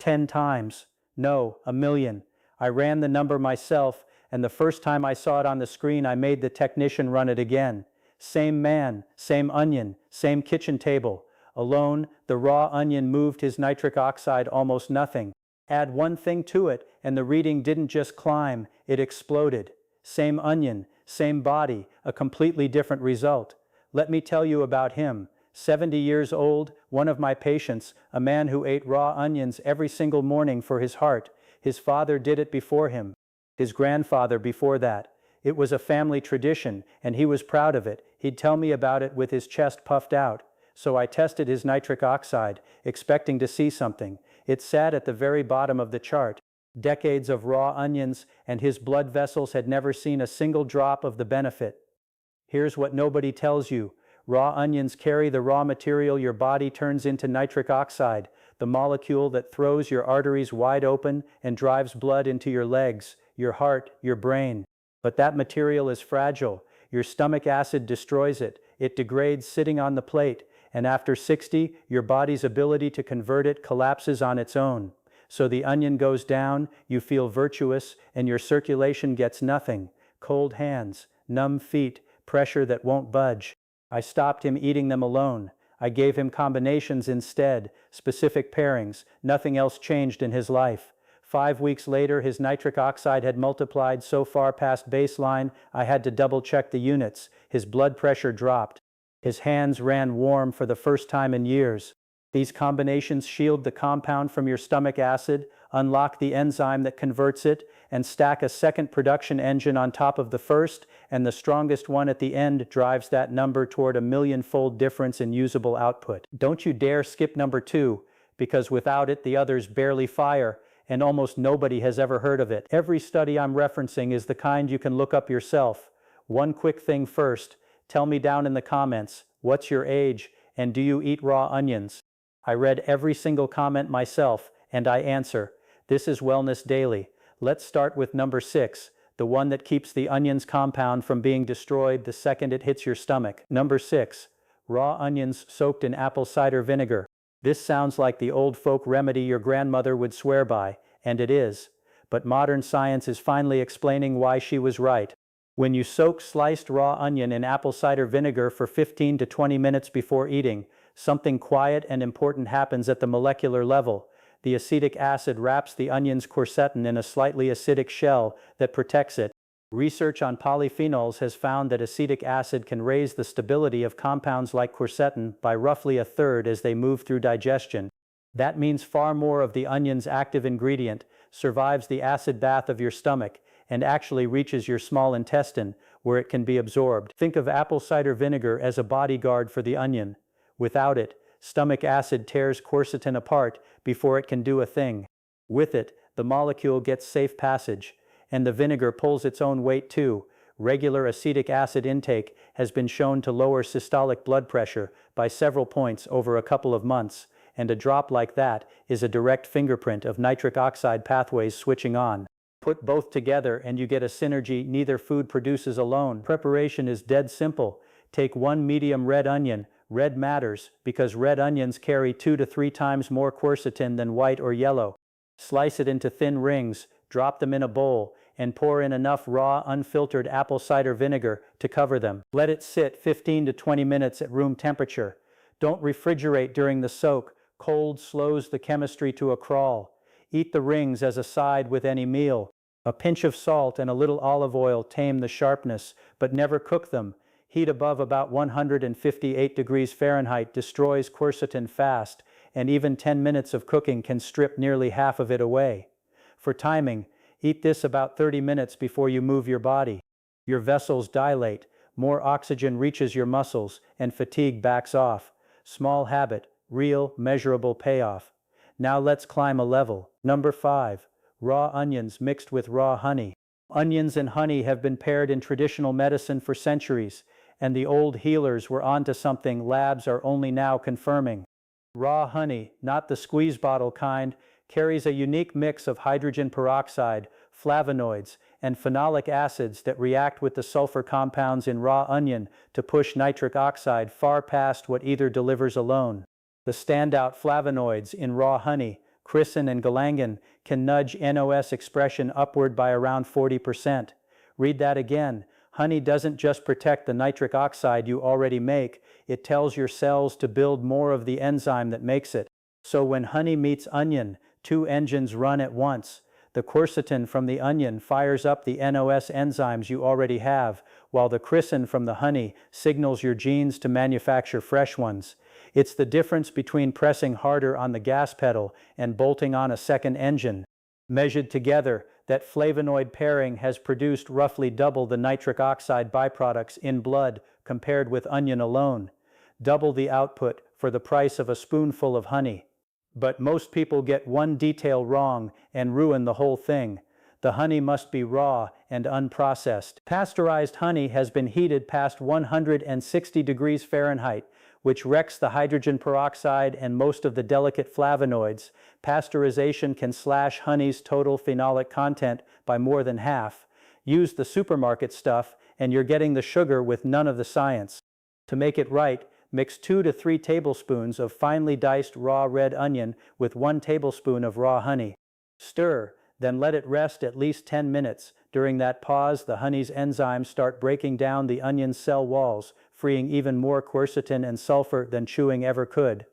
10 times. No, a million. I ran the number myself, and the first time I saw it on the screen I made the technician run it again. Same man, same onion, same kitchen table. Alone, the raw onion moved his nitric oxide almost nothing. Add one thing to it, and the reading didn't just climb, it exploded. Same onion, same body, a completely different result. Let me tell you about him. 70 years old, one of my patients, a man who ate raw onions every single morning for his heart. His father did it before him. His grandfather before that. It was a family tradition, and he was proud of it. He'd tell me about it with his chest puffed out. So I tested his nitric oxide, expecting to see something. It sat at the very bottom of the chart. Decades of raw onions, and his blood vessels had never seen a single drop of the benefit. Here's what nobody tells you. Raw onions carry the raw material your body turns into nitric oxide, the molecule that throws your arteries wide open and drives blood into your legs, your heart, your brain. But that material is fragile. Your stomach acid destroys it. It degrades sitting on the plate, and after 60, your body's ability to convert it collapses on its own. So the onion goes down, you feel virtuous, and your circulation gets nothing. Cold hands, numb feet, pressure that won't budge. I stopped him eating them alone. I gave him combinations instead, specific pairings. Nothing else changed in his life. 5 weeks later, his nitric oxide had multiplied so far past baseline, I had to double-check the units. His blood pressure dropped. His hands ran warm for the first time in years. These combinations shield the compound from your stomach acid, unlock the enzyme that converts it, and stack a second production engine on top of the first, and the strongest one at the end drives that number toward a million-fold difference in usable output. Don't you dare skip number 2, because without it the others barely fire, and almost nobody has ever heard of it. Every study I'm referencing is the kind you can look up yourself. One quick thing first, tell me down in the comments, what's your age, and do you eat raw onions? I read every single comment myself, and I answer. This is Wellness Daily. Let's start with number 6, the one that keeps the onion's compound from being destroyed the second it hits your stomach. Number 6, raw onions soaked in apple cider vinegar. This sounds like the old folk remedy your grandmother would swear by, and it is. But modern science is finally explaining why she was right. When you soak sliced raw onion in apple cider vinegar for 15 to 20 minutes before eating, something quiet and important happens at the molecular level. The acetic acid wraps the onion's quercetin in a slightly acidic shell that protects it. Research on polyphenols has found that acetic acid can raise the stability of compounds like quercetin by roughly a third as they move through digestion. That means far more of the onion's active ingredient survives the acid bath of your stomach and actually reaches your small intestine, where it can be absorbed. Think of apple cider vinegar as a bodyguard for the onion. Without it, stomach acid tears quercetin apart before it can do a thing. With it, the molecule gets safe passage, and the vinegar pulls its own weight too. Regular acetic acid intake has been shown to lower systolic blood pressure by several points over a couple of months, and a drop like that is a direct fingerprint of nitric oxide pathways switching on. Put both together and you get a synergy neither food produces alone. Preparation is dead simple. Take 1 medium red onion. Red matters because red onions carry 2 to 3 times more quercetin than white or yellow. Slice it into thin rings, drop them in a bowl, and pour in enough raw, unfiltered apple cider vinegar to cover them. Let it sit 15 to 20 minutes at room temperature. Don't refrigerate during the soak. Cold slows the chemistry to a crawl. Eat the rings as a side with any meal. A pinch of salt and a little olive oil tame the sharpness, but never cook them. Heat above about 158 degrees Fahrenheit destroys quercetin fast, and even 10 minutes of cooking can strip nearly half of it away. For timing, eat this about 30 minutes before you move your body. Your vessels dilate, more oxygen reaches your muscles, and fatigue backs off. Small habit, real, measurable payoff. Now let's climb a level. Number 5. Raw onions mixed with raw honey. Onions and honey have been paired in traditional medicine for centuries, and the old healers were onto something labs are only now confirming. Raw honey, not the squeeze bottle kind, carries a unique mix of hydrogen peroxide, flavonoids, and phenolic acids that react with the sulfur compounds in raw onion to push nitric oxide far past what either delivers alone. The standout flavonoids in raw honey, quercetin and galangan, can nudge NOS expression upward by around 40%. Read that again. Honey doesn't just protect the nitric oxide you already make, it tells your cells to build more of the enzyme that makes it. So when honey meets onion, two engines run at once. The quercetin from the onion fires up the NOS enzymes you already have, while the quercetin from the honey signals your genes to manufacture fresh ones. It's the difference between pressing harder on the gas pedal and bolting on a second engine. Measured together, that flavonoid pairing has produced roughly double the nitric oxide byproducts in blood compared with onion alone. Double the output for the price of a spoonful of honey. But most people get one detail wrong and ruin the whole thing. The honey must be raw and unprocessed. Pasteurized honey has been heated past 160 degrees Fahrenheit, which wrecks the hydrogen peroxide and most of the delicate flavonoids. Pasteurization can slash honey's total phenolic content by more than half. Use the supermarket stuff and you're getting the sugar with none of the science. To make it right, mix 2 to 3 tablespoons of finely diced raw red onion with 1 tablespoon of raw honey. Stir, then let it rest at least 10 minutes. During that pause, the honey's enzymes start breaking down the onion's cell walls, freeing even more quercetin and sulfur than chewing ever could.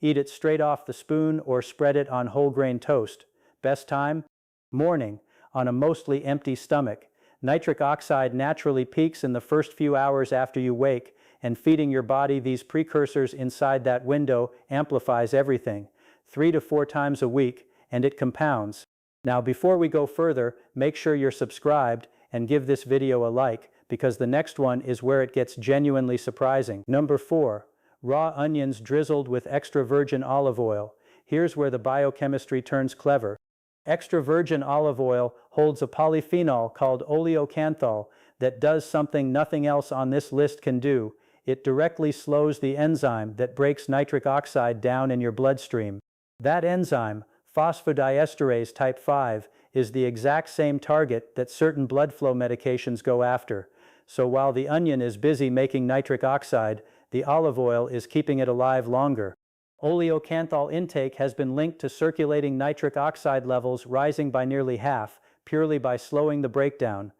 Eat it straight off the spoon or spread it on whole grain toast. Best time? Morning, on a mostly empty stomach. Nitric oxide naturally peaks in the first few hours after you wake, and feeding your body these precursors inside that window amplifies everything. 3 to 4 times a week, and it compounds. Now before we go further, make sure you're subscribed and give this video a like, because the next one is where it gets genuinely surprising. Number 4. Raw onions drizzled with extra virgin olive oil. Here's where the biochemistry turns clever. Extra virgin olive oil holds a polyphenol called oleocanthal that does something nothing else on this list can do. It directly slows the enzyme that breaks nitric oxide down in your bloodstream. That enzyme, phosphodiesterase type 5, is the exact same target that certain blood flow medications go after. So while the onion is busy making nitric oxide, the olive oil is keeping it alive longer. Oleocanthal intake has been linked to circulating nitric oxide levels rising by nearly half, purely by slowing the breakdown.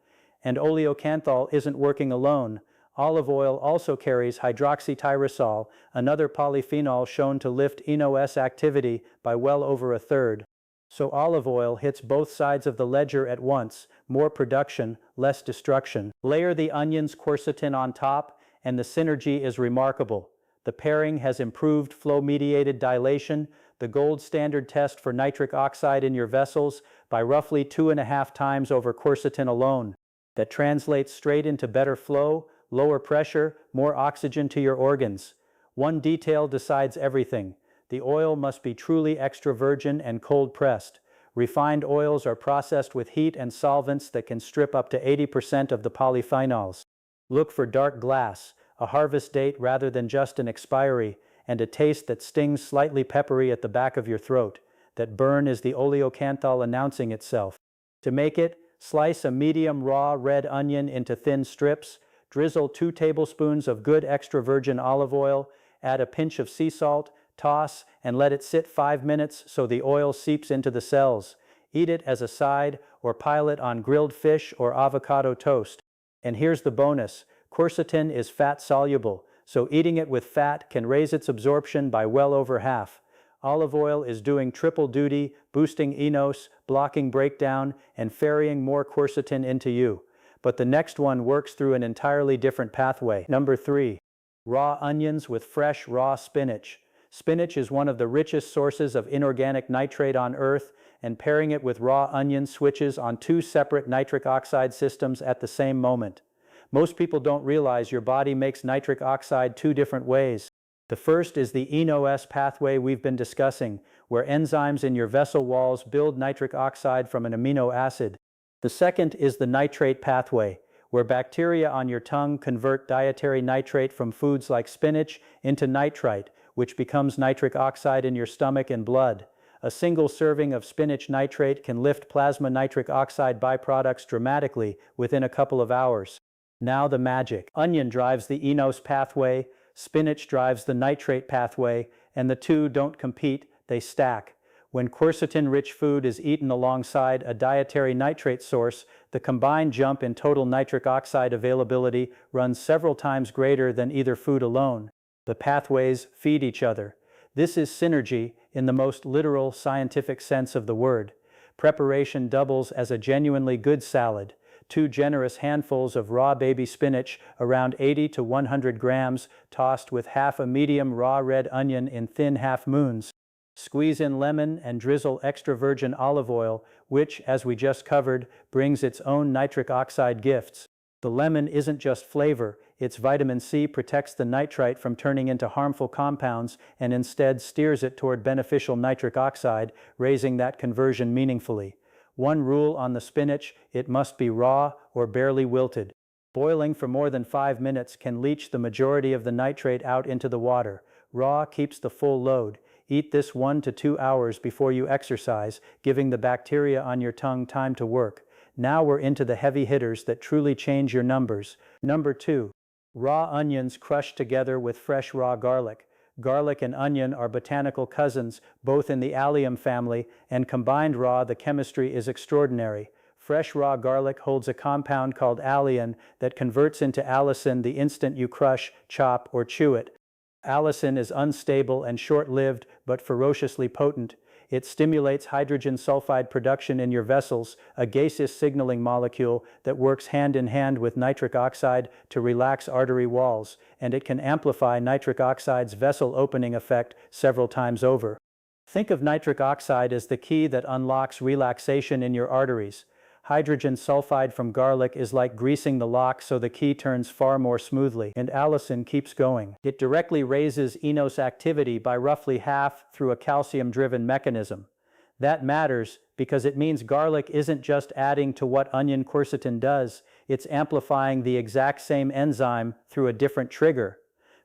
And oleocanthal isn't working alone. Olive oil also carries hydroxytyrosol, another polyphenol shown to lift NOS activity by well over a third. So olive oil hits both sides of the ledger at once, more production, less destruction. Layer the onion's quercetin on top, and the synergy is remarkable. The pairing has improved flow-mediated dilation, the gold standard test for nitric oxide in your vessels, by roughly 2.5 times over quercetin alone. That translates straight into better flow, lower pressure, more oxygen to your organs. One detail decides everything. The oil must be truly extra virgin and cold pressed. Refined oils are processed with heat and solvents that can strip up to 80% of the polyphenols. Look for dark glass, a harvest date rather than just an expiry, and a taste that stings slightly peppery at the back of your throat. That burn is the oleocanthal announcing itself. To make it, slice a medium raw red onion into thin strips, drizzle 2 tablespoons of good extra virgin olive oil, add a pinch of sea salt, toss, and let it sit 5 minutes so the oil seeps into the cells. Eat it as a side or pile it on grilled fish or avocado toast. And here's the bonus. Quercetin is fat-soluble, so eating it with fat can raise its absorption by well over half. Olive oil is doing triple duty, boosting enos, blocking breakdown, and ferrying more quercetin into you. But the next one works through an entirely different pathway. Number 3. Raw onions with fresh raw spinach. Spinach is one of the richest sources of inorganic nitrate on Earth, and pairing it with raw onion switches on 2 separate nitric oxide systems at the same moment. Most people don't realize your body makes nitric oxide 2 different ways. The first is the NOS pathway we've been discussing, where enzymes in your vessel walls build nitric oxide from an amino acid. The second is the nitrate pathway, where bacteria on your tongue convert dietary nitrate from foods like spinach into nitrite, which becomes nitric oxide in your stomach and blood. A single serving of spinach nitrate can lift plasma nitric oxide byproducts dramatically within a couple of hours. Now the magic. Onion drives the enos pathway, spinach drives the nitrate pathway, and the two don't compete, they stack. When quercetin-rich food is eaten alongside a dietary nitrate source, the combined jump in total nitric oxide availability runs several times greater than either food alone. The pathways feed each other. This is synergy in the most literal scientific sense of the word. Preparation doubles as a genuinely good salad. 2 generous handfuls of raw baby spinach, around 80 to 100 grams, tossed with half a medium raw red onion in thin half-moons. Squeeze in lemon and drizzle extra virgin olive oil, which, as we just covered, brings its own nitric oxide gifts. The lemon isn't just flavor, its vitamin C protects the nitrite from turning into harmful compounds and instead steers it toward beneficial nitric oxide, raising that conversion meaningfully. One rule on the spinach: it must be raw or barely wilted. Boiling for more than 5 minutes can leach the majority of the nitrate out into the water. Raw keeps the full load. Eat this 1 to 2 hours before you exercise, giving the bacteria on your tongue time to work. Now we're into the heavy hitters that truly change your numbers. Number 2. Raw onions crushed together with fresh raw garlic. Garlic and onion are botanical cousins, both in the allium family, and combined raw, the chemistry is extraordinary. Fresh raw garlic holds a compound called alliin that converts into allicin the instant you crush, chop, or chew it. Allicin is unstable and short-lived, but ferociously potent. It stimulates hydrogen sulfide production in your vessels, a gaseous signaling molecule that works hand in hand with nitric oxide to relax artery walls, and it can amplify nitric oxide's vessel opening effect several times over. Think of nitric oxide as the key that unlocks relaxation in your arteries. Hydrogen sulfide from garlic is like greasing the lock so the key turns far more smoothly, and allicin keeps going. It directly raises enos activity by roughly half through a calcium-driven mechanism. That matters because it means garlic isn't just adding to what onion quercetin does, it's amplifying the exact same enzyme through a different trigger.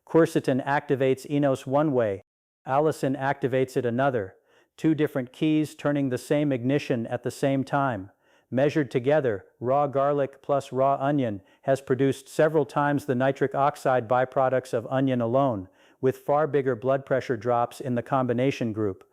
Quercetin activates enos one way, allicin activates it another. 2 different keys turning the same ignition at the same time. Measured together, raw garlic plus raw onion has produced several times the nitric oxide byproducts of onion alone, with far bigger blood pressure drops in the combination group.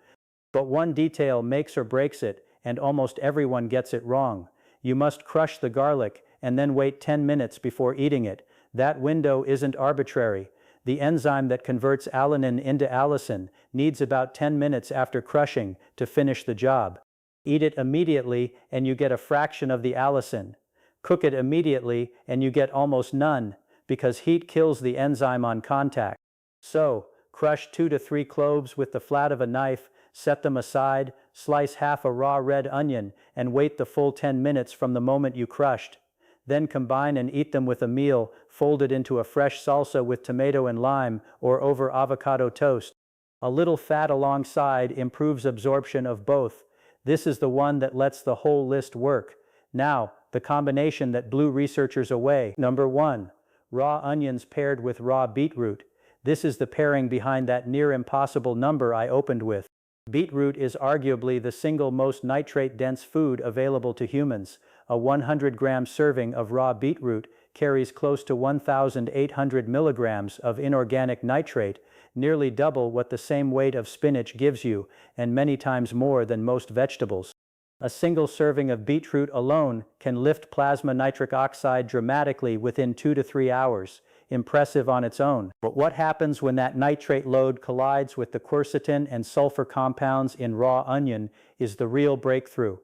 But one detail makes or breaks it, and almost everyone gets it wrong. You must crush the garlic and then wait 10 minutes before eating it. That window isn't arbitrary. The enzyme that converts alanine into allicin needs about 10 minutes after crushing to finish the job. Eat it immediately and you get a fraction of the allicin. Cook it immediately and you get almost none, because heat kills the enzyme on contact. So, crush 2 to 3 cloves with the flat of a knife, set them aside, slice half a raw red onion, and wait the full 10 minutes from the moment you crushed. Then combine and eat them with a meal, folded into a fresh salsa with tomato and lime, or over avocado toast. A little fat alongside improves absorption of both. This is the one that lets the whole list work. Now, the combination that blew researchers away. Number 1. Raw onions paired with raw beetroot. This is the pairing behind that near impossible number I opened with. Beetroot is arguably the single most nitrate-dense food available to humans. A 100-gram serving of raw beetroot carries close to 1,800 milligrams of inorganic nitrate, nearly double what the same weight of spinach gives you, and many times more than most vegetables. A single serving of beetroot alone can lift plasma nitric oxide dramatically within 2 to 3 hours. Impressive on its own. But what happens when that nitrate load collides with the quercetin and sulfur compounds in raw onion is the real breakthrough.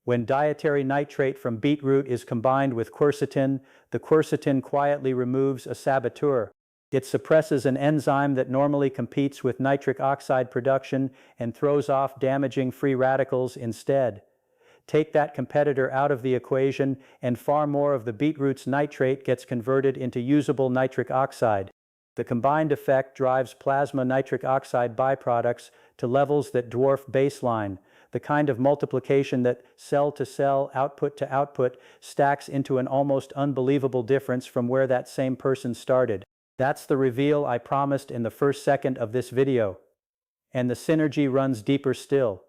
When dietary nitrate from beetroot is combined with quercetin, the quercetin quietly removes a saboteur. It suppresses an enzyme that normally competes with nitric oxide production and throws off damaging free radicals instead. Take that competitor out of the equation, and far more of the beetroot's nitrate gets converted into usable nitric oxide. The combined effect drives plasma nitric oxide byproducts to levels that dwarf baseline, the kind of multiplication that cell to cell, output to output, stacks into an almost unbelievable difference from where that same person started. That's the reveal I promised in the first second of this video. And the synergy runs deeper still.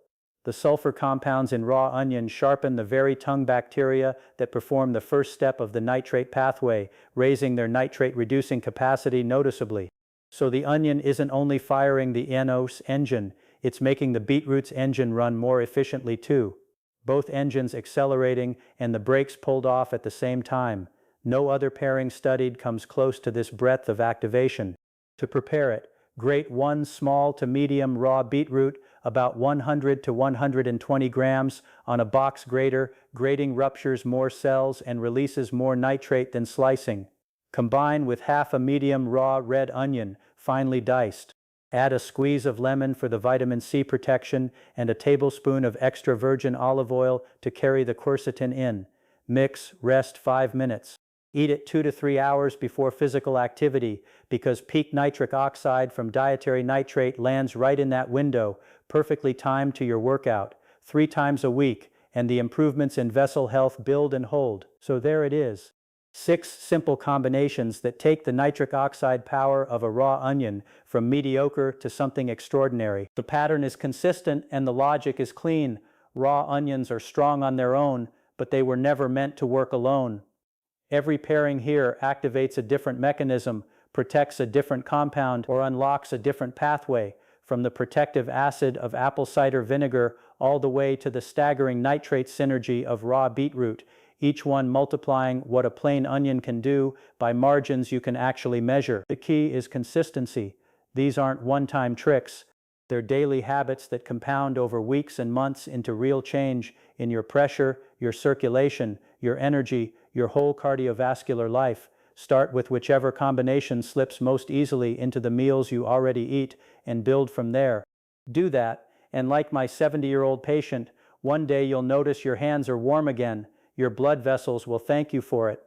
The sulfur compounds in raw onion sharpen the very tongue bacteria that perform the first step of the nitrate pathway, raising their nitrate-reducing capacity noticeably. So the onion isn't only firing the enos engine, It's making the beetroot's engine run more efficiently too. Both engines accelerating and the brakes pulled off at the same time. No other pairing studied comes close to this breadth of activation. To prepare it, grate 1 small to medium raw beetroot, about 100 to 120 grams, on a box grater. Grating ruptures more cells and releases more nitrate than slicing. Combine with half a medium raw red onion, finely diced. Add a squeeze of lemon for the vitamin C protection and a tablespoon of extra virgin olive oil to carry the quercetin in. Mix, rest 5 minutes. Eat it 2 to 3 hours before physical activity because peak nitric oxide from dietary nitrate lands right in that window, perfectly timed to your workout, 3 times a week, and the improvements in vessel health build and hold. So there it is. 6 simple combinations that take the nitric oxide power of a raw onion from mediocre to something extraordinary. The pattern is consistent and the logic is clean. Raw onions are strong on their own, but they were never meant to work alone. Every pairing here activates a different mechanism, protects a different compound, or unlocks a different pathway, from the protective acid of apple cider vinegar all the way to the staggering nitrate synergy of raw beetroot, each one multiplying what a plain onion can do by margins you can actually measure. The key is consistency. These aren't one-time tricks. They're daily habits that compound over weeks and months into real change in your pressure, your circulation, your energy, your whole cardiovascular life. Start with whichever combination slips most easily into the meals you already eat and build from there. Do that, and like my 70-year-old patient, one day you'll notice your hands are warm again. Your blood vessels will thank you for it.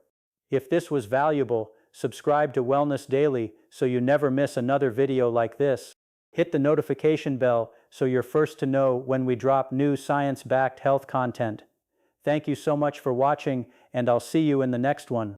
If this was valuable, subscribe to Wellness Daily so you never miss another video like this. Hit the notification bell so you're first to know when we drop new science-backed health content. Thank you so much for watching, and I'll see you in the next one.